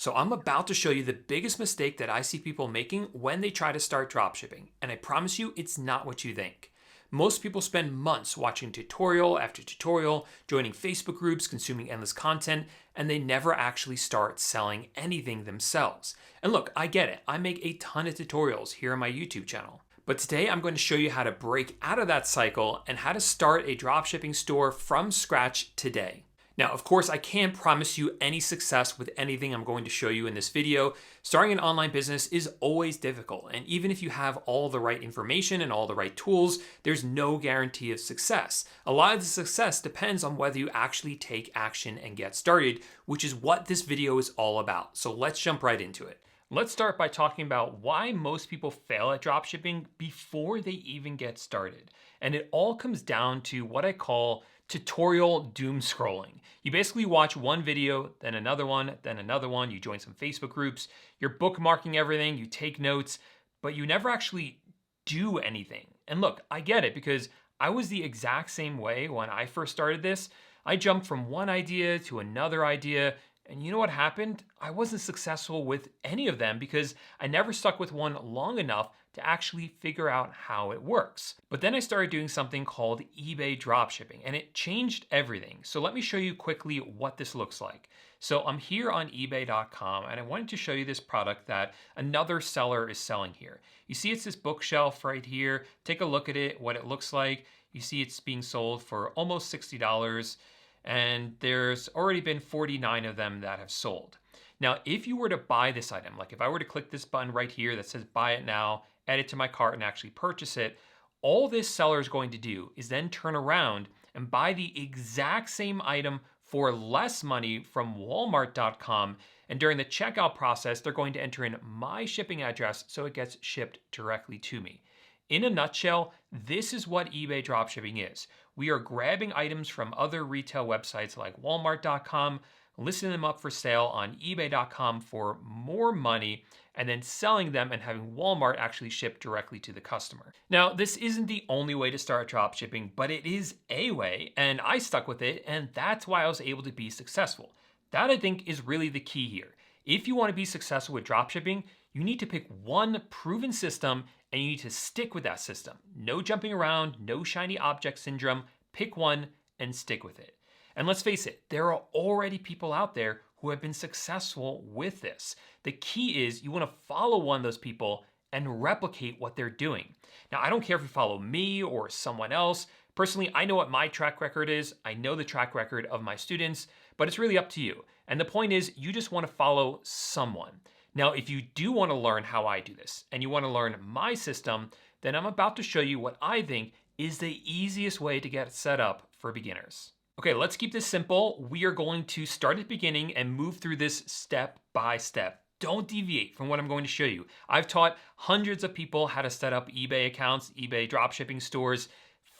So I'm about to show you the biggest mistake that I see people making when they try to start dropshipping. And I promise you, it's not what you think. Most people spend months watching tutorial after tutorial, joining Facebook groups, consuming endless content, and they never actually start selling anything themselves. And look, I get it. I make a ton of tutorials here on my YouTube channel. But today I'm going to show you how to break out of that cycle and how to start a dropshipping store from scratch today. Now, of course, I can't promise you any success with anything I'm going to show you in this video. Starting an online business is always difficult, and even if you have all the right information and all the right tools, there's no guarantee of success. A lot of the success depends on whether you actually take action and get started, which is what this video is all about. So let's jump right into it. Let's start by talking about why most people fail at dropshipping before they even get started. And it all comes down to what I call tutorial doom scrolling. You basically watch one video, then another one, you join some Facebook groups, you're bookmarking everything, you take notes, but you never actually do anything. And look, I get it because I was the exact same way when I first started this. I jumped from one idea to another idea, and you know what happened? I wasn't successful with any of them because I never stuck with one long enough to actually figure out how it works. But then I started doing something called eBay dropshipping, and it changed everything. So let me show you quickly what this looks like. So I'm here on ebay.com, and I wanted to show you this product that another seller is selling here. You see it's this bookshelf right here. Take a look at it, what it looks like. You see it's being sold for almost $60. And there's already been 49 of them that have sold. Now, if you were to buy this item, like if I were to click this button right here that says buy it now, add it to my cart and actually purchase it, all this seller is going to do is then turn around and buy the exact same item for less money from Walmart.com. And during the checkout process, they're going to enter in my shipping address so it gets shipped directly to me. In a nutshell, this is what eBay dropshipping is. We are grabbing items from other retail websites like Walmart.com, listing them up for sale on eBay.com for more money, and then selling them and having Walmart actually ship directly to the customer. Now, this isn't the only way to start dropshipping, but it is a way, and I stuck with it, and that's why I was able to be successful. That, I think, is really the key here. If you want to be successful with dropshipping, you need to pick one proven system and you need to stick with that system. No jumping around, no shiny object syndrome. Pick one and stick with it. And let's face it, there are already people out there who have been successful with this. The key is you want to follow one of those people and replicate what they're doing. Now, I don't care if you follow me or someone else. Personally, I know what my track record is. I know the track record of my students, but it's really up to you. And the point is, you just want to follow someone. Now, if you do want to learn how I do this and you want to learn my system, then I'm about to show you what I think is the easiest way to get set up for beginners. Okay, let's keep this simple. We are going to start at the beginning and move through this step by step. Don't deviate from what I'm going to show you. I've taught hundreds of people how to set up eBay accounts, eBay dropshipping stores.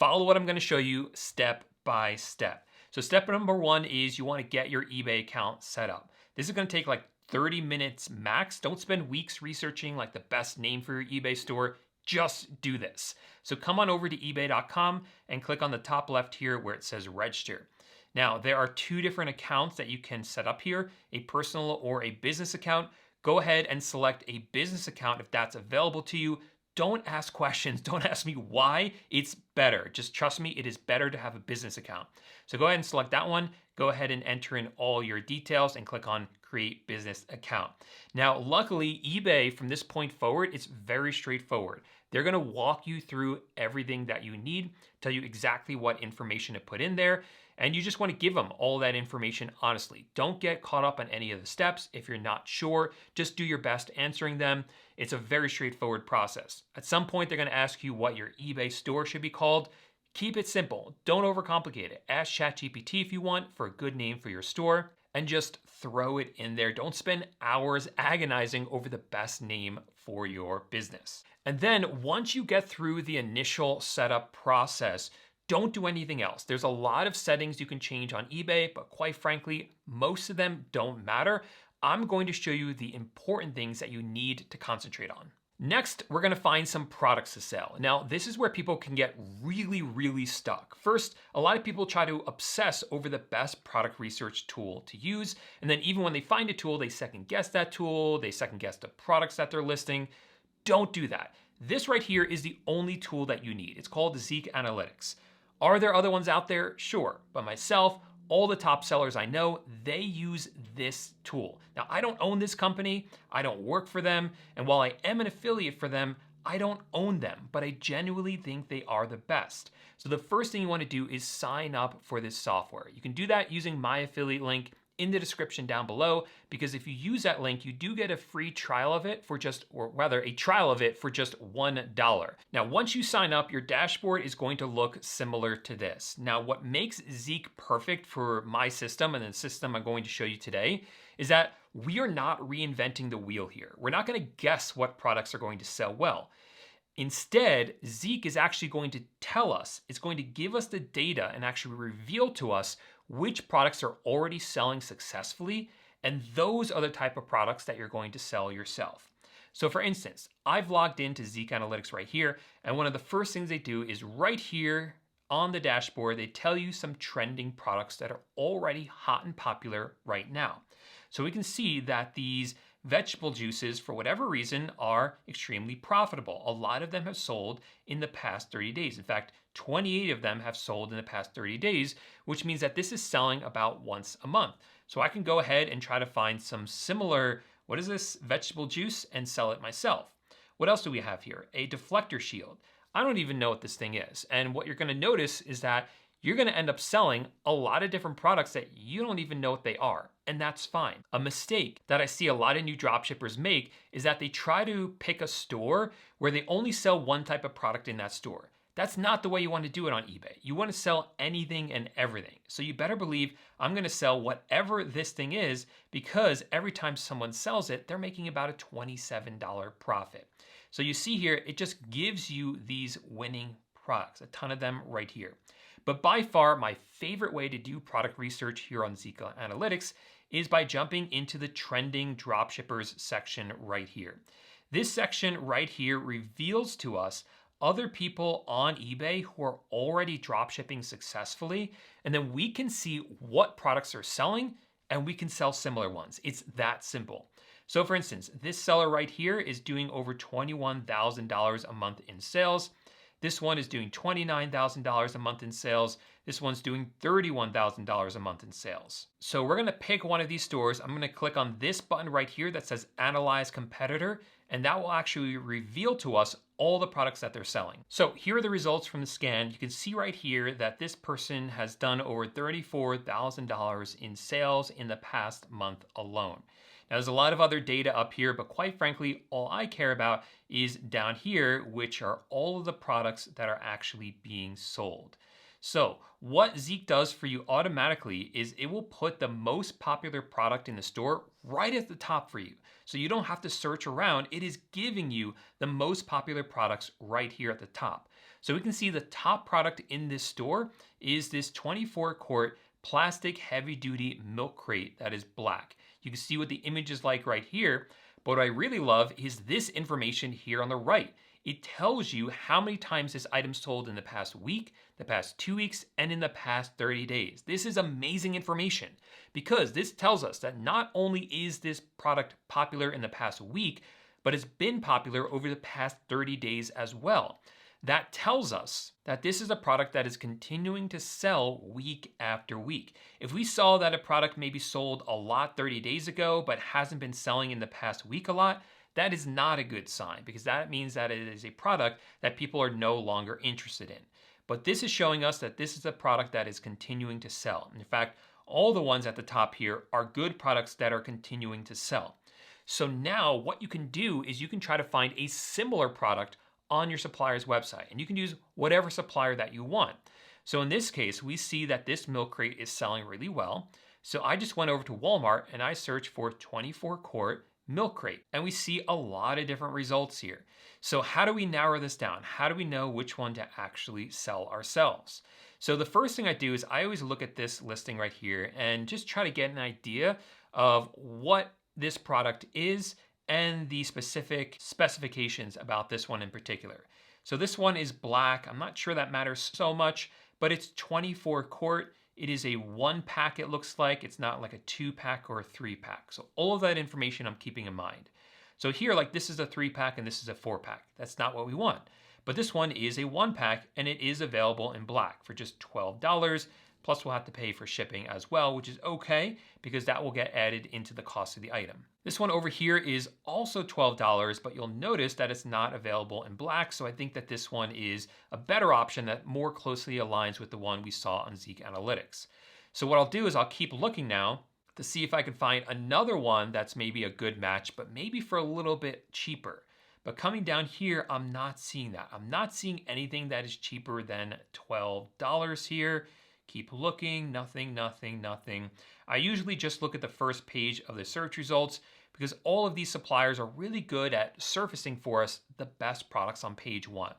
Follow what I'm going to show you step by step. So step number one is you want to get your eBay account set up. This is going to take like 30 minutes max. Don't spend weeks researching like the best name for your eBay store. Just do this. So come on over to ebay.com and click on the top left here where it says register. Now, there are two different accounts that you can set up here, a personal or a business account. Go ahead and select a business account if that's available to you. Don't ask questions. Don't ask me why. It's better. Just trust me, it is better to have a business account. So go ahead and select that one. Go ahead and enter in all your details and click on Create Business Account. Now, luckily, eBay from this point forward, it's very straightforward. They're going to walk you through everything that you need, tell you exactly what information to put in there, and you just want to give them all that information honestly. Don't get caught up on any of the steps. If you're not sure, just do your best answering them. It's a very straightforward process. At some point, they're going to ask you what your eBay store should be called. Keep it simple. Don't overcomplicate it. Ask ChatGPT if you want for a good name for your store and just throw it in there. Don't spend hours agonizing over the best name for your business. And then once you get through the initial setup process, don't do anything else. There's a lot of settings you can change on eBay, but quite frankly, most of them don't matter. I'm going to show you the important things that you need to concentrate on. Next, we're gonna find some products to sell. Now, this is where people can get really stuck. First, a lot of people try to obsess over the best product research tool to use. And then even when they find a tool, they second guess that tool, they second guess the products that they're listing. Don't do that. This right here is the only tool that you need. It's called Zeek Analytics. Are there other ones out there? Sure, but myself, all the top sellers I know, they use this tool. Now, I don't own this company, I don't work for them, and while I am an affiliate for them, I don't own them, but I genuinely think they are the best. So the first thing you wanna do is sign up for this software. You can do that using my affiliate link in the description down below, because if you use that link, you do get a free trial of it for just, or rather a trial of it for just $1. Now, once you sign up, your dashboard is going to look similar to this. Now, what makes Zeek perfect for my system and the system I'm going to show you today is that we are not reinventing the wheel here. We're not gonna guess what products are going to sell well. Instead, Zeek is actually going to tell us, it's going to give us the data and actually reveal to us which products are already selling successfully, and those are the type of products that you're going to sell yourself. So for instance, I've logged into Zeek Analytics right here, and one of the first things they do is right here on the dashboard, they tell you some trending products that are already hot and popular right now. So we can see that these vegetable juices, for whatever reason, are extremely profitable. A lot of them have sold in the past 30 days. In fact, 28 of them have sold in the past 30 days, which means that this is selling about once a month. So I can go ahead and try to find some similar, what is this, vegetable juice, and sell it myself. What else do we have here? A deflector shield. I don't even know what this thing is. And what you're gonna notice is that you're gonna end up selling a lot of different products that you don't even know what they are, and that's fine. A mistake that I see a lot of new dropshippers make is that they try to pick a store where they only sell one type of product in that store. That's not the way you want to do it on eBay. You want to sell anything and everything. So you better believe I'm going to sell whatever this thing is, because every time someone sells it, they're making about a $27 profit. So you see here, it just gives you these winning products, a ton of them right here. But by far, my favorite way to do product research here on Zeek Analytics is by jumping into the trending dropshippers section right here. This section right here reveals to us other people on eBay who are already dropshipping successfully, and then we can see what products are selling and we can sell similar ones. It's that simple. So for instance, this seller right here is doing over $21,000 a month in sales. This one is doing $29,000 a month in sales. This one's doing $31,000 a month in sales. So we're gonna pick one of these stores. I'm gonna click on this button right here that says Analyze Competitor, and that will actually reveal to us all the products that they're selling. So here are the results from the scan. You can see right here that this person has done over $34,000 in sales in the past month alone. Now, there's a lot of other data up here, but quite frankly, all I care about is down here, which are all of the products that are actually being sold. So what Zeek does for you automatically is it will put the most popular product in the store right at the top for you. So you don't have to search around. It is giving you the most popular products right here at the top. So we can see the top product in this store is this 24-quart plastic heavy-duty milk crate that is black. You can see what the image is like right here, but what I really love is this information here on the right. It tells you how many times this item sold in the past week, the past 2 weeks, and in the past 30 days. This is amazing information because this tells us that not only is this product popular in the past week, but it's been popular over the past 30 days as well. That tells us that this is a product that is continuing to sell week after week. If we saw that a product maybe sold a lot 30 days ago, but hasn't been selling in the past week a lot, that is not a good sign, because that means that it is a product that people are no longer interested in. But this is showing us that this is a product that is continuing to sell. In fact, all the ones at the top here are good products that are continuing to sell. So now what you can do is you can try to find a similar product on your supplier's website, and you can use whatever supplier that you want. So in this case, we see that this milk crate is selling really well. So I just went over to Walmart and I searched for 24-quart milk crate, and we see a lot of different results here. So how do we narrow this down? How do we know which one to actually sell ourselves? So the first thing I do is I always look at this listing right here and just try to get an idea of what this product is and the specific specifications about this one in particular. So this one is black. I'm not sure that matters so much, but it's 24 quart. It is a 1-pack, it looks like. It's not like a 2-pack or a 3-pack. So all of that information I'm keeping in mind. So here, like this is a 3-pack and this is a 4-pack. That's not what we want. But this one is a 1-pack and it is available in black for just $12. Plus we'll have to pay for shipping as well, which is okay because that will get added into the cost of the item. This one over here is also $12, but you'll notice that it's not available in black. So I think that this one is a better option that more closely aligns with the one we saw on Zeek Analytics. So what I'll do is I'll keep looking now to see if I can find another one that's maybe a good match, but maybe for a little bit cheaper. But coming down here, I'm not seeing that. I'm not seeing anything that is cheaper than $12 here. Keep looking, nothing, nothing, nothing. I usually just look at the first page of the search results because all of these suppliers are really good at surfacing for us the best products on page 1.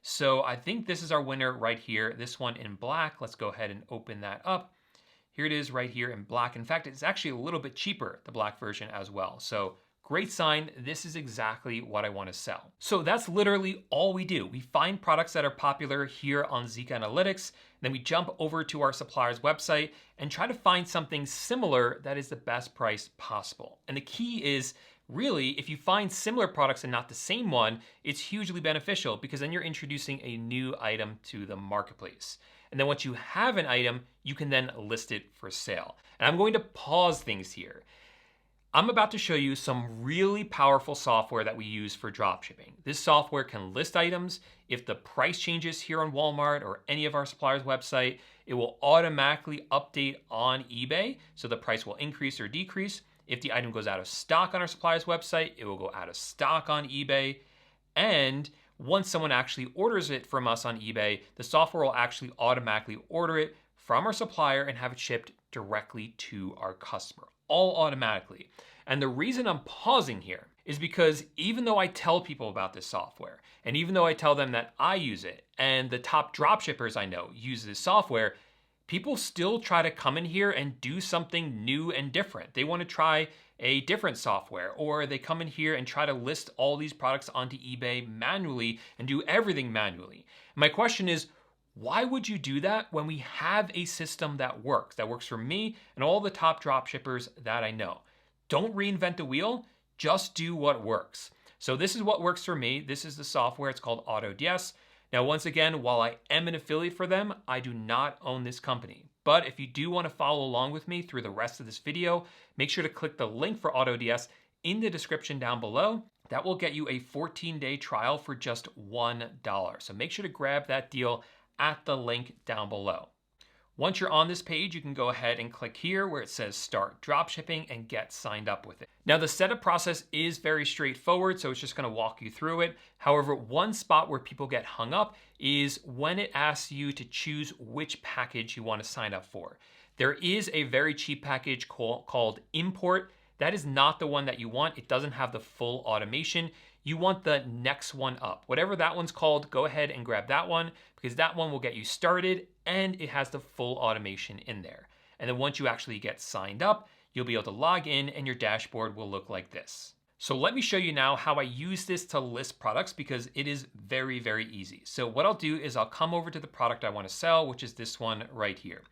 So I think this is our winner right here. This one in black. Let's go ahead and open that up. Here it is right here in black. In fact, it's actually a little bit cheaper, the black version as well. So great sign. This is exactly what I want to sell. So that's literally all we do. We find products that are popular here on Zeek Analytics. Then we jump over to our supplier's website and try to find something similar that is the best price possible. And the key is really, if you find similar products and not the same one, it's hugely beneficial because then you're introducing a new item to the marketplace. And then once you have an item, you can then list it for sale. And I'm going to pause things here. I'm about to show you some really powerful software that we use for dropshipping. This software can list items. If the price changes here on Walmart or any of our suppliers' website, it will automatically update on eBay, so the price will increase or decrease. If the item goes out of stock on our supplier's website, it will go out of stock on eBay. And once someone actually orders it from us on eBay, the software will actually automatically order it from our supplier and have it shipped directly to our customer, all automatically. And the reason I'm pausing here is because even though I tell people about this software, and even though I tell them that I use it, and the top dropshippers I know use this software, people still try to come in here and do something new and different. They want to try a different software, or they come in here and try to list all these products onto eBay manually and do everything manually. My question is, why would you do that when we have a system that works for me and all the top dropshippers that I know? Don't reinvent the wheel, just do what works. So this is what works for me. This is the software, it's called AutoDS. Now, once again, while I am an affiliate for them, I do not own this company. But if you do want to follow along with me through the rest of this video, make sure to click the link for AutoDS in the description down below. That will get you a 14-day trial for just $1. So make sure to grab that deal at the link down below. Once you're on this page, you can go ahead and click here where it says start dropshipping and get signed up with it. Now the setup process is very straightforward, so it's just going to walk you through it. However, one spot where people get hung up is when it asks you to choose which package you want to sign up for. There is a very cheap package called Import. That is not the one that you want. It doesn't have the full automation. You want the next one up. Whatever that one's called, go ahead and grab that one because that one will get you started and it has the full automation in there. And then once you actually get signed up, you'll be able to log in and your dashboard will look like this. So let me show you now how I use this to list products because it is very, very easy. So what I'll do is I'll come over to the product I want to sell, which is this one right here.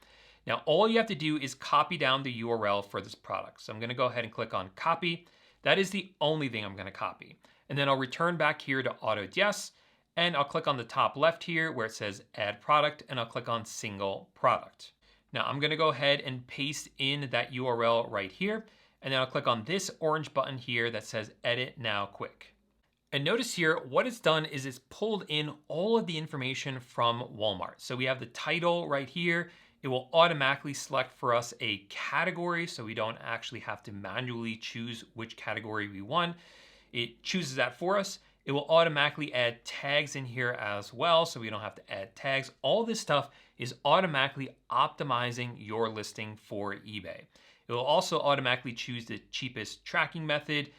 Now, all you have to do is copy down the URL for this product. So I'm going to go ahead and click on copy. That is the only thing I'm going to copy. And then I'll return back here to AutoDS and I'll click on the top left here where it says add product and I'll click on single product. Now I'm going to go ahead and paste in that URL right here. And then I'll click on this orange button here that says edit now quick. And notice here, what it's done is it's pulled in all of the information from Walmart. So we have the title right here. It will automatically select for us a category so we don't actually have to manually choose which category we want. It chooses that for us. It will automatically add tags in here as well so we don't have to add tags. All this stuff is automatically optimizing your listing for eBay. It will also automatically choose the cheapest tracking method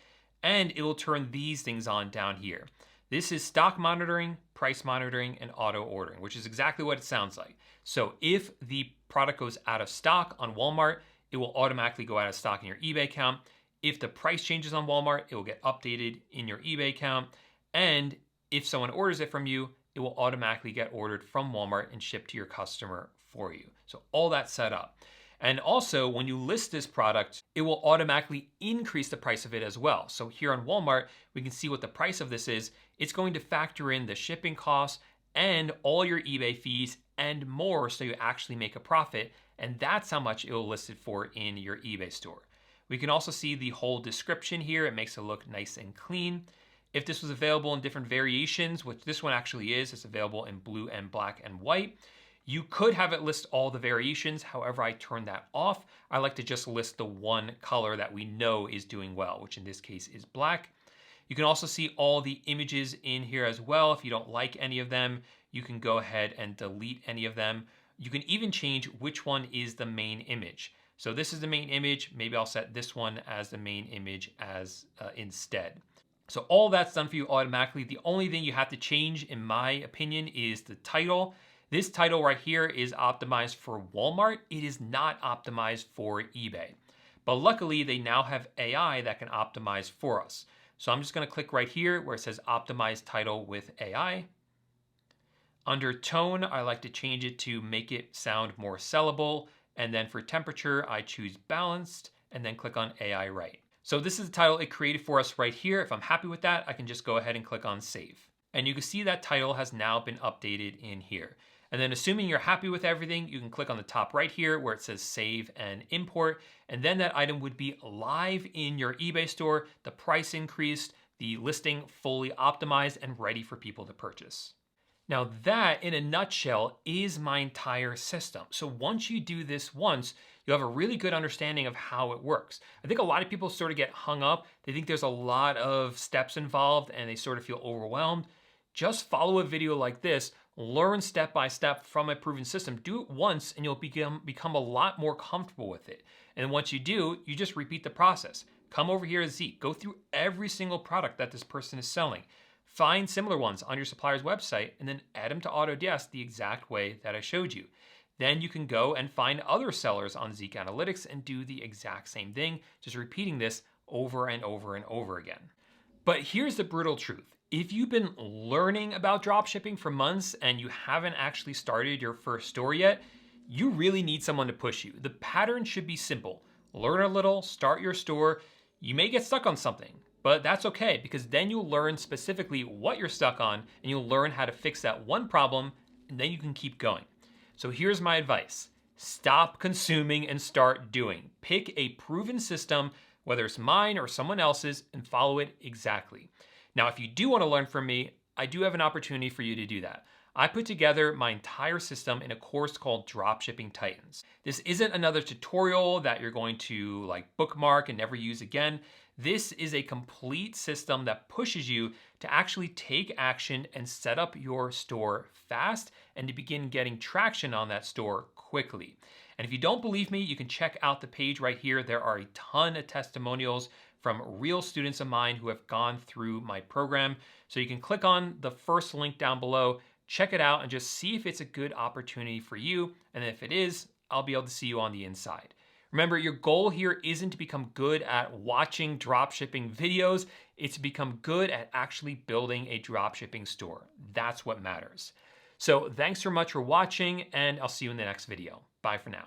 and it will turn these things on down here. This is stock monitoring, price monitoring, and auto ordering, which is exactly what it sounds like. So if the product goes out of stock on Walmart, it will automatically go out of stock in your eBay account. If the price changes on Walmart, it will get updated in your eBay account. And if someone orders it from you, it will automatically get ordered from Walmart and shipped to your customer for you. So all that's set up. And also, when you list this product, it will automatically increase the price of it as well. So here on Walmart, we can see what the price of this is. It's going to factor in the shipping costs and all your eBay fees and more, so you actually make a profit. And that's how much it will list it for in your eBay store. We can also see the whole description here. It makes it look nice and clean. If this was available in different variations, which this one actually is, it's available in blue and black and white. You could have it list all the variations. However, I turn that off. I like to just list the one color that we know is doing well, which in this case is black. You can also see all the images in here as well. If you don't like any of them, you can go ahead and delete any of them. You can even change which one is the main image. So this is the main image. Maybe I'll set this one as the main image as instead. So all that's done for you automatically. The only thing you have to change, in my opinion, is the title. This title right here is optimized for Walmart. It is not optimized for eBay. But luckily, they now have AI that can optimize for us. So I'm just going to click right here where it says optimize title with AI. Under tone, I like to change it to make it sound more sellable. And then for temperature, I choose balanced and then click on AI Write. So this is the title it created for us right here. If I'm happy with that, I can just go ahead and click on save. And you can see that title has now been updated in here. And then assuming you're happy with everything, you can click on the top right here where it says save and import. And then that item would be live in your eBay store, the price increased, the listing fully optimized and ready for people to purchase. Now that, in a nutshell, is my entire system. So once you do this once, you'll have a really good understanding of how it works. I think a lot of people sort of get hung up. They think there's a lot of steps involved and they sort of feel overwhelmed. Just follow a video like this, learn step by step from a proven system. Do it once and you'll become a lot more comfortable with it. And once you do, you just repeat the process. Come over here to Zeek, go through every single product that this person is selling. Find similar ones on your supplier's website and then add them to Autodesk the exact way that I showed you. Then you can go and find other sellers on Zeek Analytics and do the exact same thing, just repeating this over and over and over again. But here's the brutal truth. If you've been learning about dropshipping for months and you haven't actually started your first store yet, you really need someone to push you. The pattern should be simple. Learn a little, start your store. You may get stuck on something, but that's okay because then you'll learn specifically what you're stuck on and you'll learn how to fix that one problem and then you can keep going. So here's my advice. Stop consuming and start doing. Pick a proven system, whether it's mine or someone else's, and follow it exactly. Now, if you do want to learn from me, I do have an opportunity for you to do that. I put together my entire system in a course called Dropshipping Titans. This isn't another tutorial that you're going to bookmark and never use again. This is a complete system that pushes you to actually take action and set up your store fast and to begin getting traction on that store quickly. And if you don't believe me, you can check out the page right here. There are a ton of testimonials from real students of mine who have gone through my program. So you can click on the first link down below, check it out and just see if it's a good opportunity for you. And if it is, I'll be able to see you on the inside. Remember, your goal here isn't to become good at watching dropshipping videos. It's to become good at actually building a dropshipping store. That's what matters. So thanks so much for watching and I'll see you in the next video. Bye for now.